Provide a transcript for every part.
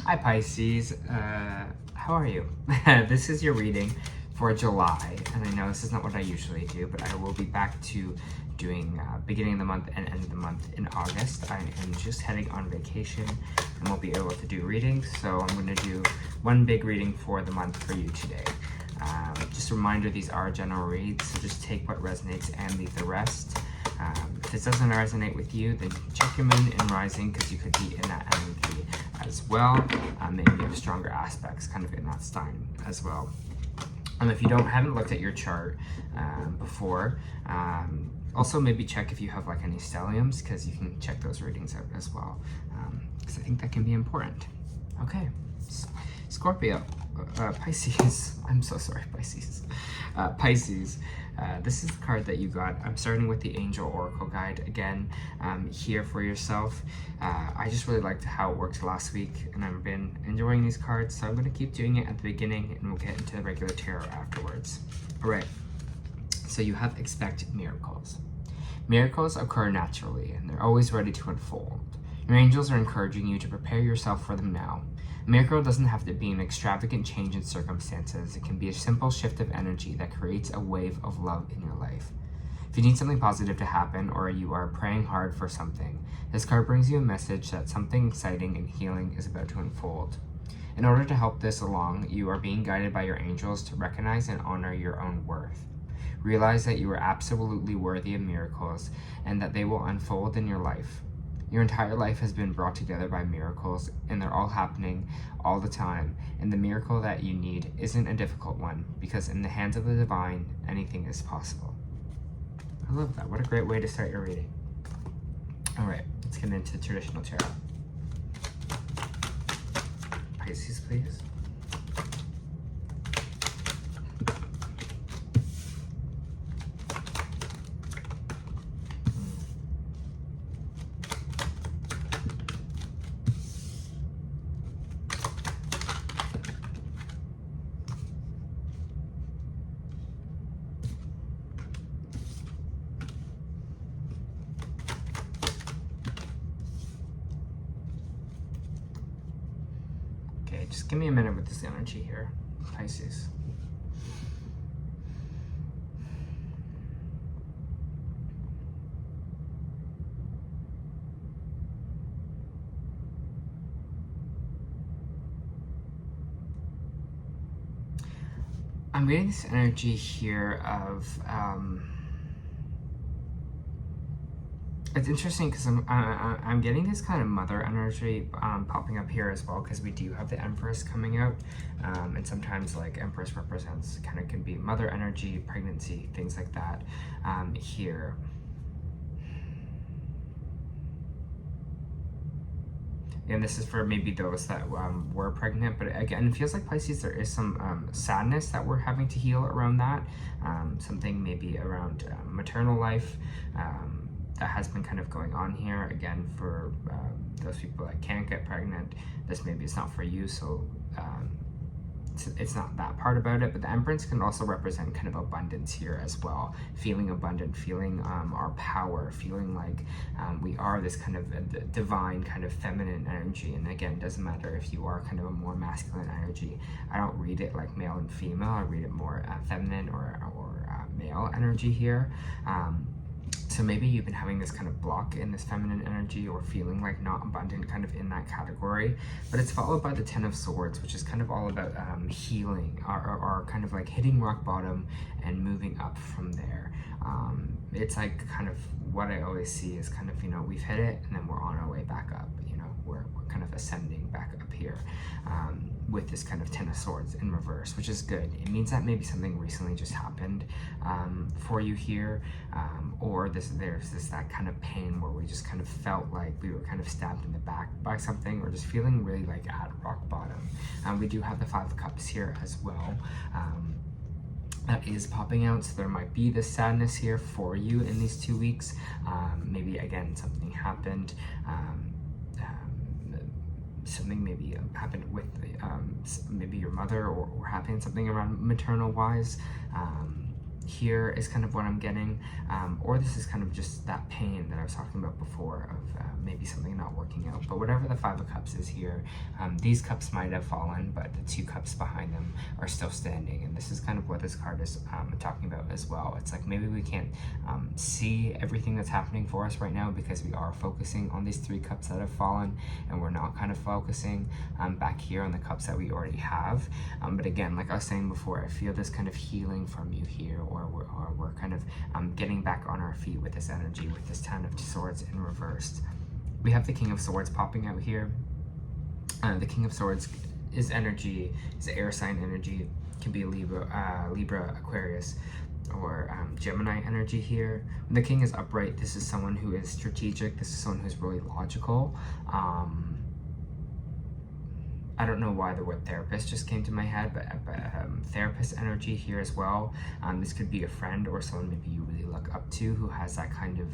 Hi Pisces, how are you? This is your reading for July, and I know this is not what I usually do, but I will be back to doing beginning of the month and end of the month in August. I am just heading on vacation and won't be able to do readings, so I'm going to do one big reading for the month for you today. Just a reminder, these are general reads, so just take what resonates and leave the rest. If this doesn't resonate with you, then check your moon and rising, because you could be in that energy as well. Maybe you have stronger aspects kind of in that sign as well. If you haven't looked at your chart before, also maybe check if you have like any stelliums, because you can check those readings out as well, because I think that can be important. Okay, Scorpio, Pisces, I'm so sorry, Pisces. Pisces, this is the card that you got. I'm starting with the Angel Oracle Guide again, here for yourself. I just really liked how it worked last week, and I've been enjoying these cards, so I'm going to keep doing it at the beginning, and we'll get into the regular tarot afterwards. All right, so you have expect miracles. Miracles occur naturally, and they're always ready to unfold. Your angels are encouraging you to prepare yourself for them now. A miracle doesn't have to be an extravagant change in circumstances. It can be a simple shift of energy that creates a wave of love in your life. If you need something positive to happen, or you are praying hard for something, this card brings you a message that something exciting and healing is about to unfold. In order to help this along, you are being guided by your angels to recognize and honor your own worth. Realize that you are absolutely worthy of miracles, and that they will unfold in your life. Your entire life has been brought together by miracles, and they're all happening all the time. And the miracle that you need isn't a difficult one, because in the hands of the divine, anything is possible. I love that. What a great way to start your reading. All right, let's get into traditional tarot. Pisces, please. Just give me a minute with this energy here, Pisces. I'm getting this energy here of, it's interesting because I'm getting this kind of mother energy popping up here as well, because we do have the Empress coming out, and sometimes like Empress represents kind of can be mother energy, pregnancy, things like that here. And this is for maybe those that were pregnant, but again, it feels like Pisces, there is some sadness that we're having to heal around that, something maybe around maternal life, that has been kind of going on here. Again, for those people that can't get pregnant, this maybe it's not for you, so it's not that part about it. But the Empress can also represent kind of abundance here as well, feeling abundant, feeling our power, feeling like we are this kind of divine kind of feminine energy. And again, it doesn't matter if you are kind of a more masculine energy. I don't read it like male and female, I read it more feminine or male energy here. So maybe you've been having this kind of block in this feminine energy, or feeling like not abundant kind of in that category. But it's followed by the Ten of Swords, which is kind of all about healing, or kind of like hitting rock bottom and moving up from there. It's like kind of what I always see is kind of, you know, we've hit it and then we're on our way back up. You know, we're kind of ascending back up here with this kind of Ten of Swords in reverse, which is good. It means that maybe something recently just happened for you here, or there's that kind of pain where we just kind of felt like we were kind of stabbed in the back by something, or just feeling really like at rock bottom. We do have the Five of Cups here as well. That is popping out, so there might be this sadness here for you in these 2 weeks. Maybe again something happened, something maybe happened with maybe your mother, or happened something around maternal wise. here is kind of what I'm getting, or this is kind of just that pain that I was talking about before of maybe something not working out. But whatever the Five of Cups is here, these cups might have fallen, but the two cups behind them are still standing. And this is kind of what this card is talking about as well. It's like maybe we can't see everything that's happening for us right now because we are focusing on these three cups that have fallen, and we're not kind of focusing back here on the cups that we already have. But again, like I was saying before, I feel this kind of healing from you here, or we're kind of getting back on our feet with this energy, with this Ten of Swords in reversed. We have the King of Swords popping out here. The King of Swords is energy, is air sign energy, can be Libra, Aquarius, or Gemini energy here. When the King is upright, this is someone who is strategic, this is someone who's really logical. I don't know why the word therapist just came to my head, but therapist energy here as well. This could be a friend or someone maybe you really look up to, who has that kind of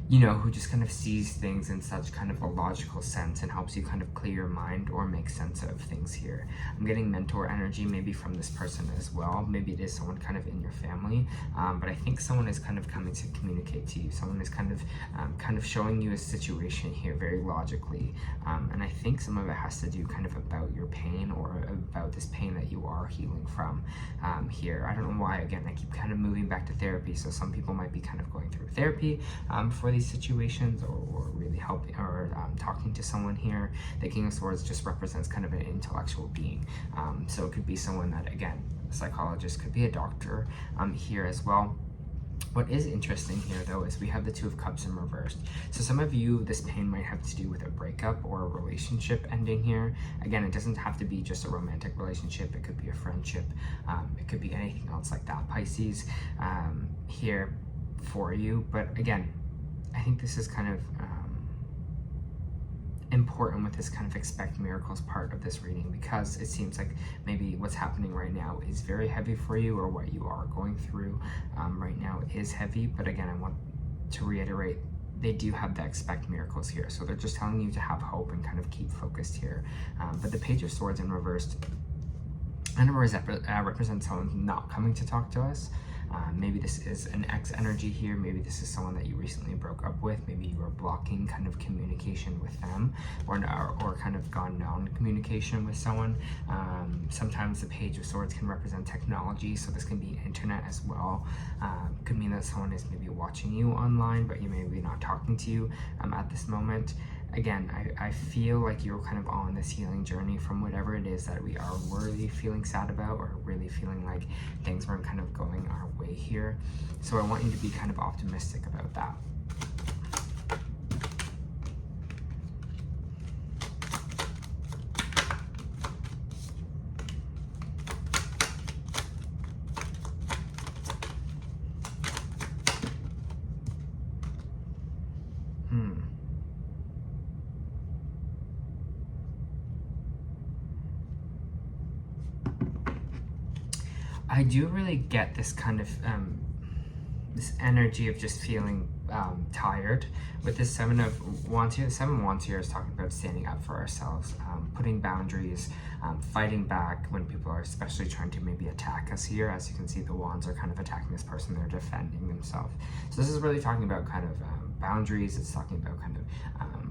you know, who just kind of sees things in such kind of a logical sense and helps you kind of clear your mind or make sense of things here. I'm getting mentor energy maybe from this person as well. Maybe it is someone kind of in your family, but I think someone is kind of coming to communicate to you. Someone is kind of showing you a situation here very logically, and I think some of it has to do kind of about your pain, or about this pain that you are healing from here. I don't know why, again, I keep kind of moving back to therapy, so some people might be kind of going through therapy for these situations, or really helping, or talking to someone here. The King of Swords just represents kind of an intellectual being, so it could be someone that, again, a psychologist, could be a doctor here as well. What is interesting here, though, is we have the Two of Cups in reversed. So some of you, this pain might have to do with a breakup or a relationship ending here. Again, it doesn't have to be just a romantic relationship. It could be a friendship. It could be anything else like that, Pisces, here for you. But again, I think this is kind of important with this kind of expect miracles part of this reading, because it seems like maybe what's happening right now is very heavy for you, or what you are going through right now is heavy. But again, I want to reiterate, they do have the expect miracles here, so they're just telling you to have hope and kind of keep focused here. But the Page of Swords in reversed kind of represents someone not coming to talk to us. Maybe this is an ex energy here. Maybe this is someone that you recently broke up with. Maybe you are blocking kind of communication with them, or kind of gone non-communication with someone. Sometimes the Page of Swords can represent technology, so this can be internet as well. Could mean that someone is maybe watching you online, but you may be not talking to you at this moment. Again, I feel like you're kind of on this healing journey from whatever it is that we are really feeling sad about, or really feeling like things weren't kind of going our way here. So I want you to be kind of optimistic about that. I do really get this kind of this energy of just feeling tired with this Seven of Wands here. The Seven of Wands here is talking about standing up for ourselves, putting boundaries, fighting back when people are especially trying to maybe attack us here. As you can see, the Wands are kind of attacking this person. They're defending themselves. So this is really talking about kind of boundaries. It's talking about kind of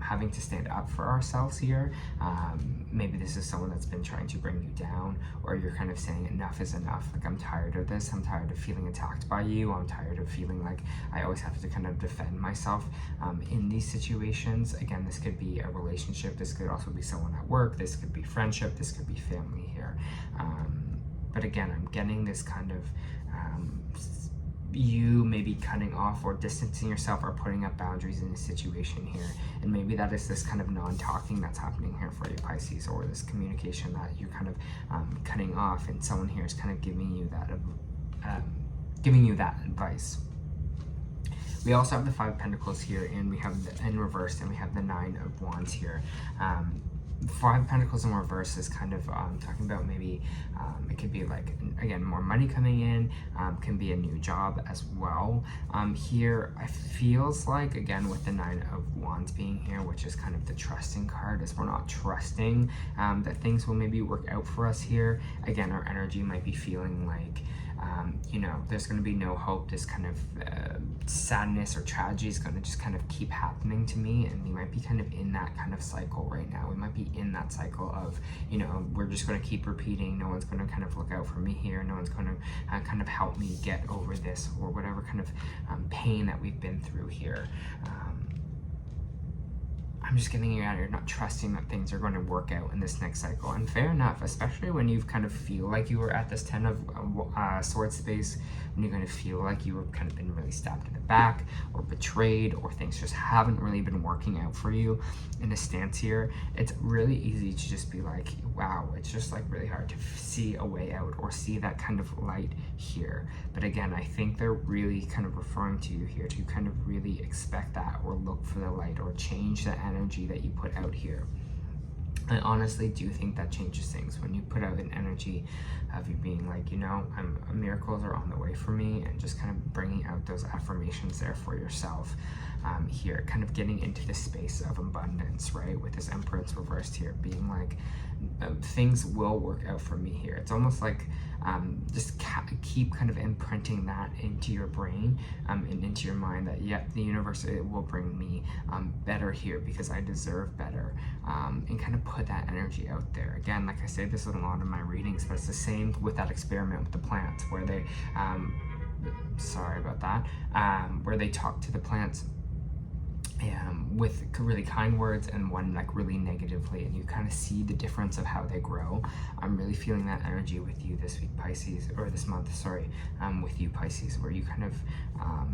having to stand up for ourselves here. Maybe this is someone that's been trying to bring you down, or you're kind of saying enough is enough. Like, I'm tired of this. I'm tired of feeling attacked by you. I'm tired of feeling like I always have to kind of defend myself in these situations. Again, this could be a relationship. This could also be someone at work. This could be friendship. This could be family here. But again, I'm getting this kind of you maybe cutting off or distancing yourself, or putting up boundaries in a situation here. And maybe that is this kind of non-talking that's happening here for you, Pisces, or this communication that you're kind of cutting off, and someone here is kind of giving you that advice. We also have the Five of Pentacles here, and we have the in reverse, and we have the Nine of Wands here. Five of Pentacles in reverse is kind of talking about maybe it could be like, again, more money coming in, can be a new job as well. Here I feels like, again, with the Nine of Wands being here, which is kind of the trusting card, is we're not trusting that things will maybe work out for us here. Again, our energy might be feeling like you know, there's going to be no hope. This kind of sadness or tragedy is going to just kind of keep happening to me, and we might be kind of in that kind of cycle right now. We might be in that cycle of, you know, we're just going to keep repeating. No one's going to kind of look out for me here. No one's going to kind of help me get over this, or whatever kind of pain that we've been through here. I'm just getting out here, not trusting that things are going to work out in this next cycle. And fair enough, especially when you kind of feel like you were at this 10 of Swords space, when you're going to feel like you were kind of been really stabbed in the back or betrayed, or things just haven't really been working out for you in a stance here. It's really easy to just be like, wow, it's just like really hard to see a way out or see that kind of light here. But again, I think they're really kind of referring to you here to kind of really expect that, or look for the light, or change the energy that you put out here. I honestly do think that changes things when you put out an energy of you being like, you know, miracles are on the way for me, and just kind of bringing out those affirmations there for yourself here, kind of getting into the space of abundance, right? With this Empress reversed here, being like, things will work out for me here. It's almost like just keep kind of imprinting that into your brain and into your mind, that yep, the universe, it will bring me better here because I deserve better, and kind of put that energy out there. Again, like I say this in a lot of my readings, but it's the same with that experiment with the plants, where they sorry about that, where they talk to the plants with really kind words and one like really negatively, and you kind of see the difference of how they grow. I'm really feeling that energy with you this week, Pisces, or this month, sorry, with you, Pisces, where you kind of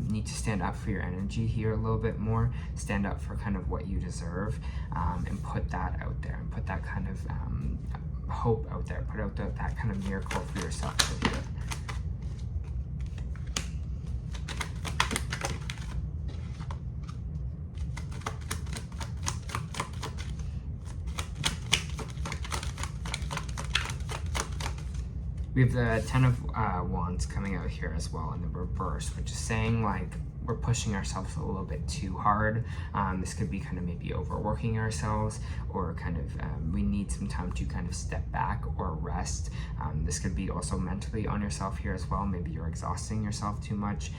need to stand up for your energy here a little bit more, stand up for kind of what you deserve, and put that out there, and put that kind of hope out there, put out that kind of miracle for yourself here. We have the 10 of Wands coming out here as well in the reverse, which is saying like we're pushing ourselves a little bit too hard. This could be kind of maybe overworking ourselves, or kind of we need some time to kind of step back or rest. This could be also mentally on yourself here as well. Maybe you're exhausting yourself too much,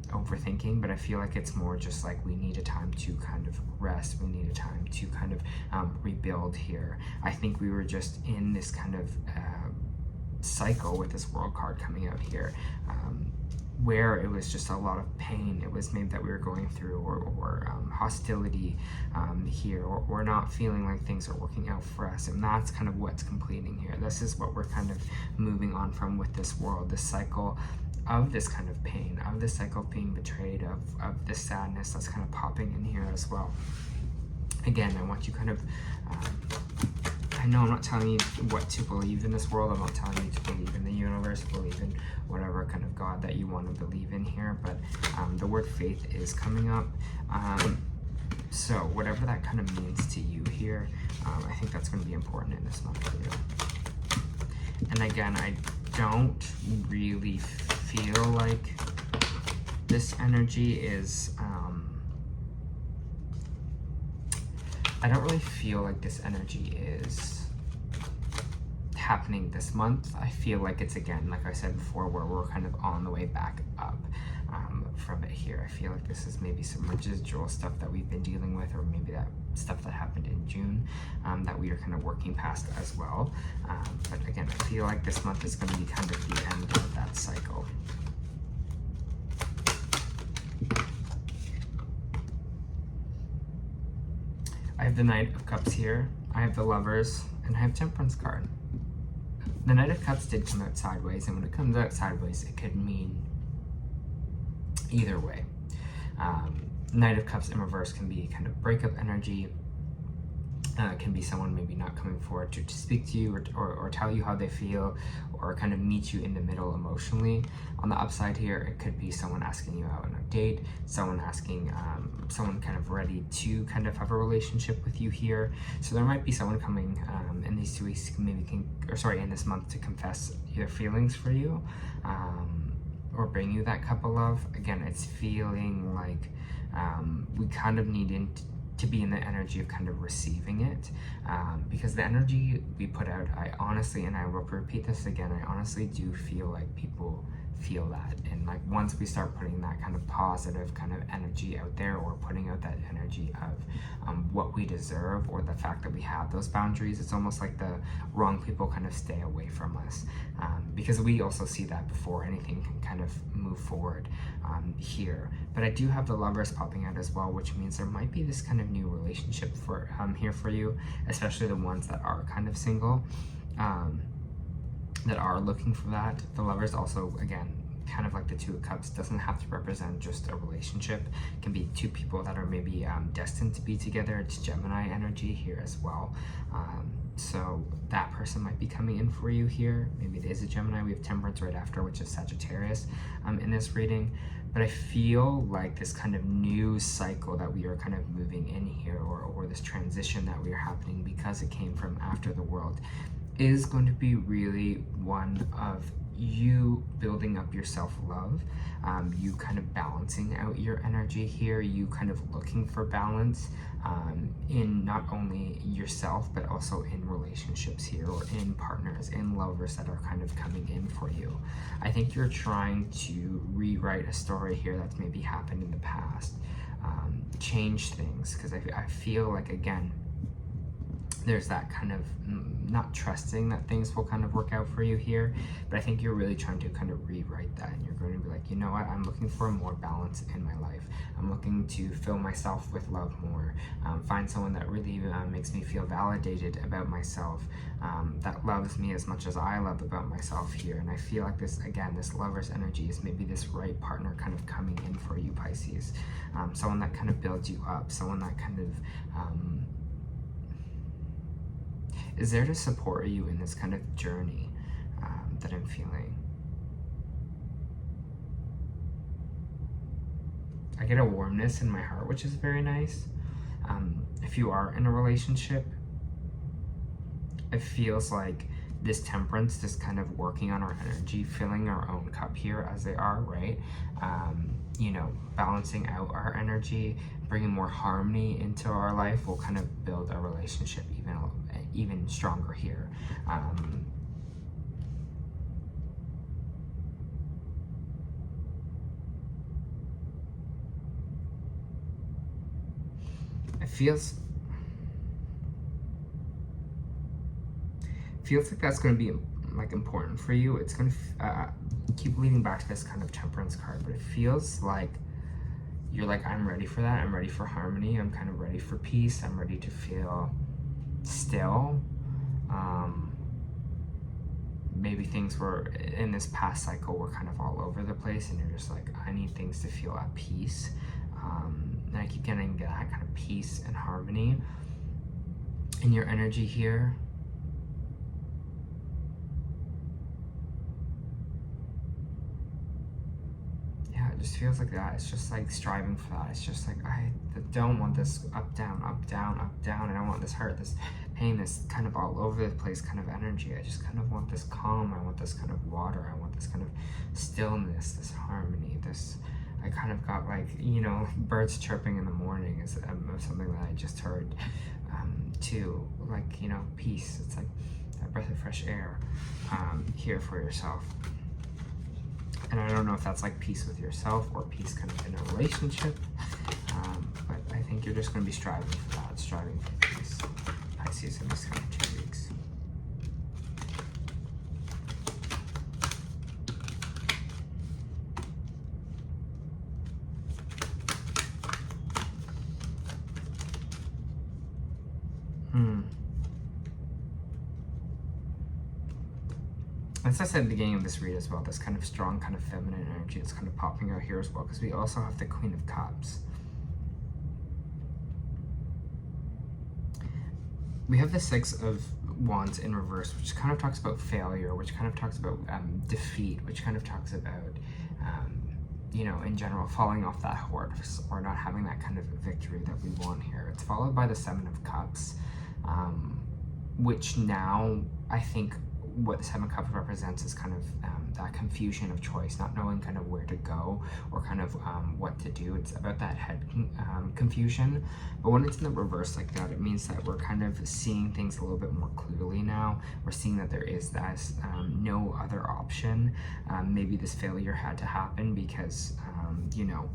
overthinking, but I feel like it's more just like we need a time to kind of rest. We need a time to kind of rebuild here. I think we were just in this kind of cycle with this World card coming out here, where it was just a lot of pain. It was maybe that we were going through, or hostility here, or we're not feeling like things are working out for us, and that's kind of what's completing here. This is what we're kind of moving on from with this world, this cycle of this kind of pain, of this cycle of being betrayed, of this sadness that's kind of popping in here as well. Again, I want you kind of I know I'm not telling you what to believe in this world. I'm not telling you to believe in the universe, believe in whatever kind of God that you want to believe in here. But the word faith is coming up. So whatever that kind of means to you here, I think that's going to be important in this month for you. And again, I don't really feel like this energy is... I don't really feel like this energy is happening this month. I feel like it's, again, like I said before, where we're kind of on the way back up from it here. I feel like this is maybe some residual stuff that we've been dealing with, or maybe that stuff that happened in June that we are kind of working past as well. But again, I feel like this month is going to be kind of the end of that cycle. I have the Knight of Cups here, I have the Lovers, and I have Temperance card. The Knight of Cups did come out sideways, and when it comes out sideways, it could mean either way. Knight of Cups in reverse can be kind of breakup energy. It can be someone maybe not coming forward to speak to you, or tell you how they feel, or kind of meet you in the middle emotionally. On the upside here, it could be someone asking you out on a date, someone asking, someone kind of ready to kind of have a relationship with you here. So there might be someone coming in these 2 weeks, in this month, to confess their feelings for you, or bring you that cup of love. Again, it's feeling like we kind of need to be in the energy of kind of receiving it, because the energy we put out, I honestly, and I will repeat this again, I honestly do feel like people feel that. And like once we start putting that kind of positive kind of energy out there, or putting out that energy of what we deserve, or the fact that we have those boundaries, it's almost like the wrong people kind of stay away from us, because we also see that before anything can kind of move forward here. But I do have the Lovers popping out as well, which means there might be this kind of new relationship for here for you, especially the ones that are kind of single, that are looking for that. The Lovers also, again, kind of like the Two of Cups, doesn't have to represent just a relationship. It can be two people that are maybe destined to be together. It's Gemini energy here as well. So that person might be coming in for you here. Maybe it is a Gemini. We have Temperance right after, which is Sagittarius in this reading. But I feel like this kind of new cycle that we are kind of moving in here, or this transition that we are happening because it came from after the World, is going to be really one of you building up your self-love, you kind of balancing out your energy here, you kind of looking for balance in not only yourself but also in relationships here, or in partners, in lovers that are kind of coming in for you. I think you're trying to rewrite a story here that's maybe happened in the past, change things, because I feel like, again, there's that kind of not trusting that things will kind of work out for you here, but I think you're really trying to kind of rewrite that, and you're going to be like, you know what, I'm looking for more balance in my life. I'm looking to fill myself with love more, find someone that really makes me feel validated about myself, that loves me as much as I love about myself here. And I feel like this, again, this Lover's energy is maybe this right partner kind of coming in for you, Pisces. Someone that kind of builds you up, someone that kind of is there to support you in this kind of journey that I'm feeling. I get a warmness in my heart, which is very nice. If you are in a relationship, it feels like this Temperance, this kind of working on our energy, filling our own cup here as they are, right? You know, balancing out our energy, bringing more harmony into our life will kind of build a relationship even stronger here. It feels like that's going to be like important for you. It's going to keep leading back to this kind of Temperance card, but it feels like you're like, I'm ready for that. I'm ready for harmony. I'm kind of ready for peace. I'm ready to feel still. Maybe things were in this past cycle were kind of all over the place, and you're just like, I need things to feel at peace. And I keep getting that kind of peace and harmony in your energy here. It just feels like that. It's just like striving for that. It's just like, I don't want this up, down, up, down, up, down. I don't want this hurt, this pain, this kind of all over the place kind of energy. I just kind of want this calm. I want this kind of water. I want this kind of stillness, this harmony, this, I kind of got like, you know, birds chirping in the morning is something that I just heard too. Like, you know, peace. It's like that breath of fresh air here for yourself. And I don't know if that's like peace with yourself or peace kind of in a relationship, but I think you're just going to be striving for that, striving for peace, Pisces, in this kind of 2 weeks. As I said at the beginning of this read as well, this kind of strong, kind of feminine energy is kind of popping out here as well, because we also have the Queen of Cups. We have the Six of Wands in reverse, which kind of talks about failure, which kind of talks about defeat, which kind of talks about, you know, in general, falling off that horse or not having that kind of victory that we want here. It's followed by the Seven of Cups, which now I think what the Seven of Cups represents is kind of that confusion of choice, not knowing kind of where to go or kind of what to do. It's about that head confusion. But when it's in the reverse like that, it means that we're kind of seeing things a little bit more clearly now. We're seeing that there is that no other option. Maybe this failure had to happen because, you know,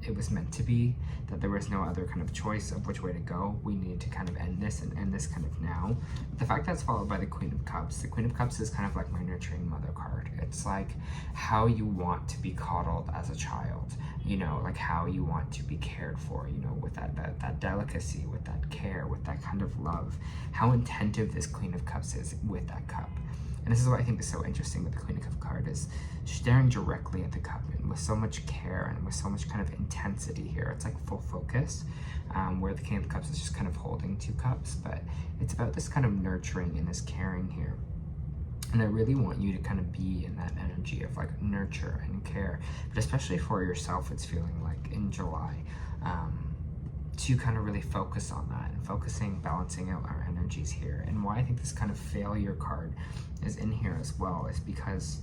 it was meant to be, that there was no other kind of choice of which way to go. We needed to kind of end this and end this kind of now. But the fact that's followed by the Queen of Cups. The Queen of Cups is kind of like my nurturing mother card. It's like how you want to be coddled as a child, you know, like how you want to be cared for, you know, with that delicacy, with that care, with that kind of love. How attentive this Queen of Cups is with that cup. And this is what I think is so interesting with the Queen of Cups card, is staring directly at the cup and with so much care and with so much kind of intensity here. It's like full focus, where the King of Cups is just kind of holding 2 cups, but it's about this kind of nurturing and this caring here. And I really want you to kind of be in that energy of like nurture and care, but especially for yourself, it's feeling like in July, to kind of really focus on that and focusing, balancing out our energies here. And why I think this kind of failure card is in here as well is because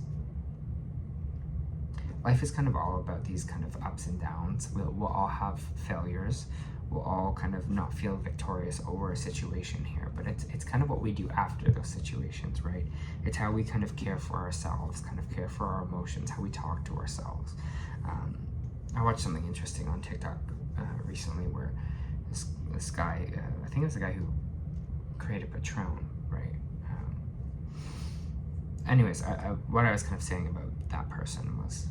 life is kind of all about these kind of ups and downs. We'll all have failures. We'll all kind of not feel victorious over a situation here, but it's kind of what we do after those situations, right? It's how we kind of care for ourselves, kind of care for our emotions, how we talk to ourselves. I watched something interesting on TikTok recently where this guy, I think it was the guy who created Patron, right? Anyways, what I was kind of saying about that person was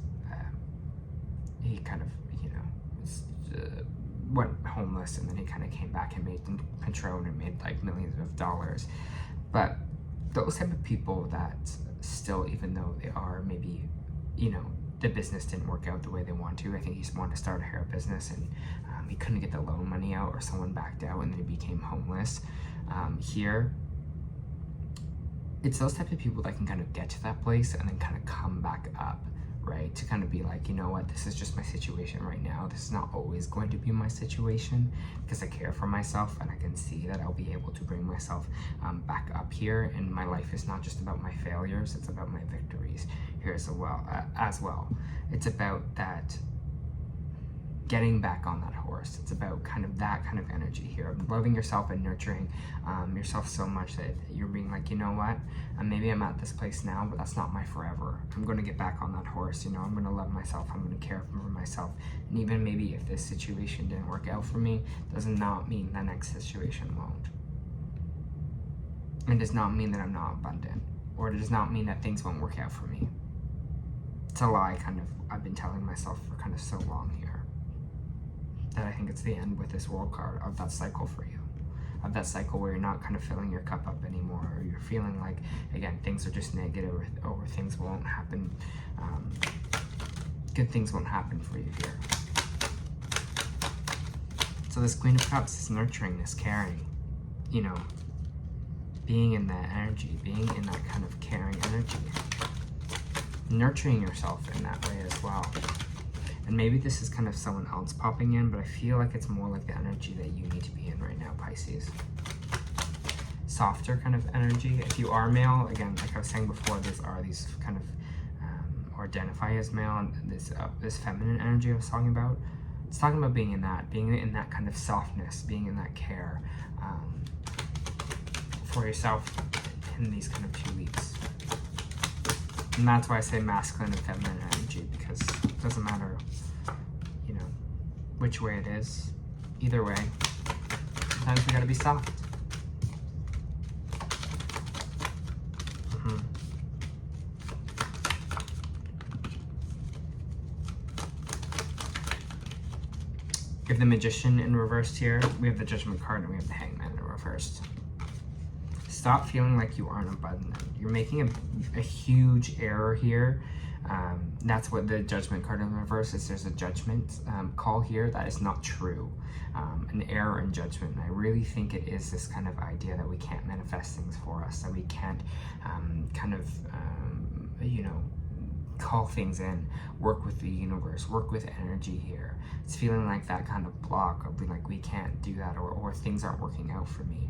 he kind of, you know, went homeless, and then he kind of came back and made Patron and made like millions of dollars. But those type of people that still, even though they are maybe, you know, the business didn't work out the way they want to. I think he just wanted to start a hair business, and he couldn't get the loan money out, or someone backed out, and then he became homeless. Here, it's those types of people that can kind of get to that place and then kind of come back up, right? To kind of be like, you know what, this is just my situation right now. This is not always going to be my situation, because I care for myself and I can see that I'll be able to bring myself back up here. And my life is not just about my failures, it's about my victories here as well. It's about that getting back on that horse. It's about kind of that kind of energy here, loving yourself and nurturing yourself so much that you're being like, you know what, maybe I'm at this place now, but that's not my forever. I'm going to get back on that horse. You know, I'm going to love myself. I'm going to care for myself. And even maybe if this situation didn't work out for me, does not mean the next situation won't. It does not mean that I'm not abundant, or it does not mean that things won't work out for me. It's a lie I've been telling myself for kind of so long here, that I think it's the end with this World card of that cycle for you, of that cycle where you're not kind of filling your cup up anymore, or you're feeling like, again, things are just negative, or things won't happen, good things won't happen for you here. So this Queen of Cups is nurturing, this caring, you know, being in that energy, being in that kind of caring energy, nurturing yourself in that way as well. And maybe this is kind of someone else popping in, but I feel like it's more like the energy that you need to be in right now, Pisces. Softer kind of energy. If you are male, again, like I was saying before, are these kind of, or identify as male, and this feminine energy I was talking about. It's talking about being in that kind of softness, being in that care for yourself in these kind of 2 weeks. And that's why I say masculine and feminine energy, because it doesn't matter, you know, which way it is. Either way, sometimes we gotta be soft. We have the Magician in reversed here. We have the Judgment card, and we have the Hangman in reversed. Stop feeling like you aren't abundant. You're making a huge error here. That's what the Judgment card in reverse is. There's a judgment call here that is not true. An error in judgment. And I really think it is this kind of idea that we can't manifest things for us, that we can't you know, call things in, work with the universe, work with energy here. It's feeling like that kind of block of being like, we can't do that, or things aren't working out for me.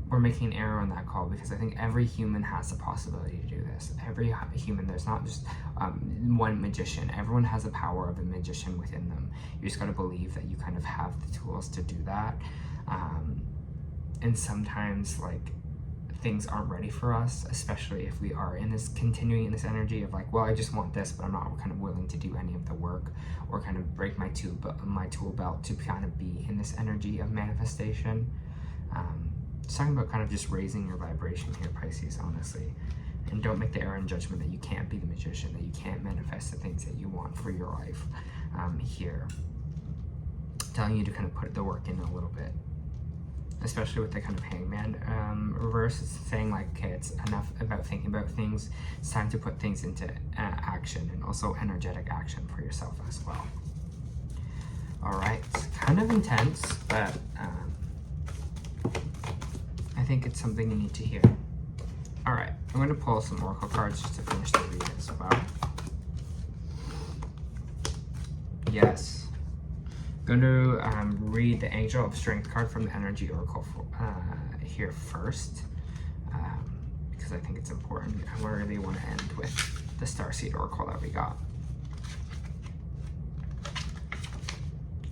we're making an error on that call, because I think every human has the possibility to do this. Every human, there's not just one magician. Everyone has the power of a magician within them. You just got to believe that you kind of have the tools to do that. And sometimes, like, things aren't ready for us, especially if we are continuing in this energy of like, well, I just want this, but I'm not kind of willing to do any of the work, or kind of break my tool belt to kind of be in this energy of manifestation. Just talking about kind of just raising your vibration here, Pisces, honestly. And don't make the error in judgment that you can't be the magician, that you can't manifest the things that you want for your life here. Telling you to kind of put the work in a little bit. Especially with the kind of hangman reverse, it's saying like, okay, it's enough about thinking about things. It's time to put things into action, and also energetic action for yourself as well. All right, kind of intense, but I think it's something you need to hear. All right, I'm going to pull some oracle cards just to finish the read as well. Yes. I'm going to read the Angel of Strength card from the Energy Oracle here first, because I think it's important. I really want to end with the Starseed Oracle that we got.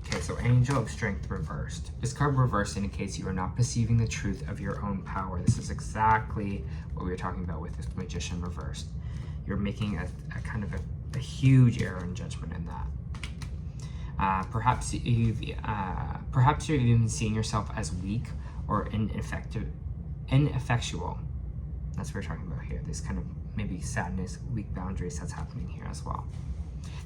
Okay, so Angel of Strength reversed. This card reversed indicates you are not perceiving the truth of your own power. This is exactly what we were talking about with this Magician reversed. You're making a kind of a huge error in judgment in that. Perhaps you're even seeing yourself as weak or ineffectual. That's what we're talking about here. This kind of maybe sadness, weak boundaries that's happening here as well.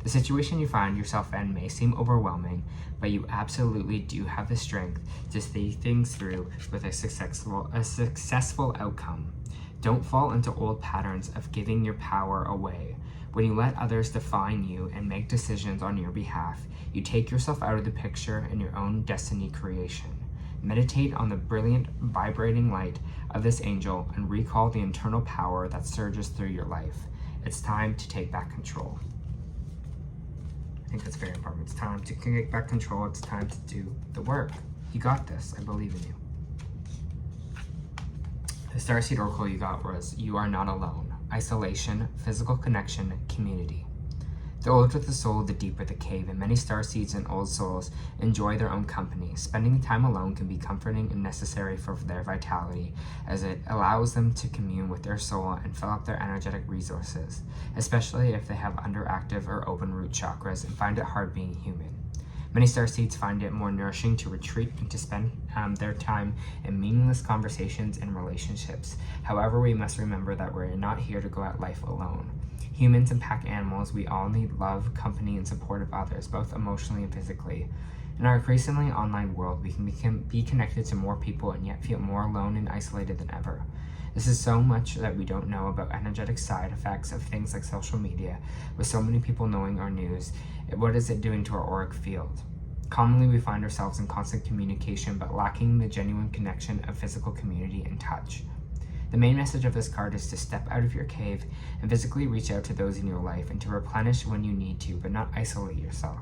The situation you find yourself in may seem overwhelming, but you absolutely do have the strength to see things through with a successful outcome. Don't fall into old patterns of giving your power away. When you let others define you and make decisions on your behalf, you take yourself out of the picture in your own destiny creation. Meditate on the brilliant, vibrating light of this angel and recall the internal power that surges through your life. It's time to take back control. I think that's very important. It's time to take back control. It's time to do the work. You got this. I believe in you. The Starseed Oracle you got was, you are not alone. Isolation, physical connection, community. The older the soul, the deeper the cave, and many starseeds and old souls enjoy their own company. Spending time alone can be comforting and necessary for their vitality, as it allows them to commune with their soul and fill up their energetic resources, especially if they have underactive or open root chakras and find it hard being human. Many starseeds find it more nourishing to retreat and to spend their time in meaningless conversations and relationships. However, we must remember that we're not here to go at life alone. Humans and pack animals, we all need love, company, and support of others, both emotionally and physically. In our increasingly online world, we can be connected to more people and yet feel more alone and isolated than ever. This is so much that we don't know about energetic side effects of things like social media. With so many people knowing our news, what is it doing to our auric field? Commonly, we find ourselves in constant communication, but lacking the genuine connection of physical community and touch. The main message of this card is to step out of your cave and physically reach out to those in your life and to replenish when you need to, but not isolate yourself.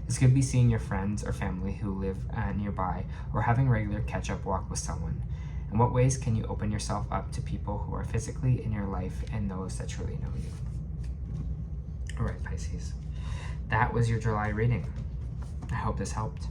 This could be seeing your friends or family who live nearby, or having regular catch-up walk with someone. In what ways can you open yourself up to people who are physically in your life and those that truly know you? All right, Pisces. That was your July reading. I hope this helped.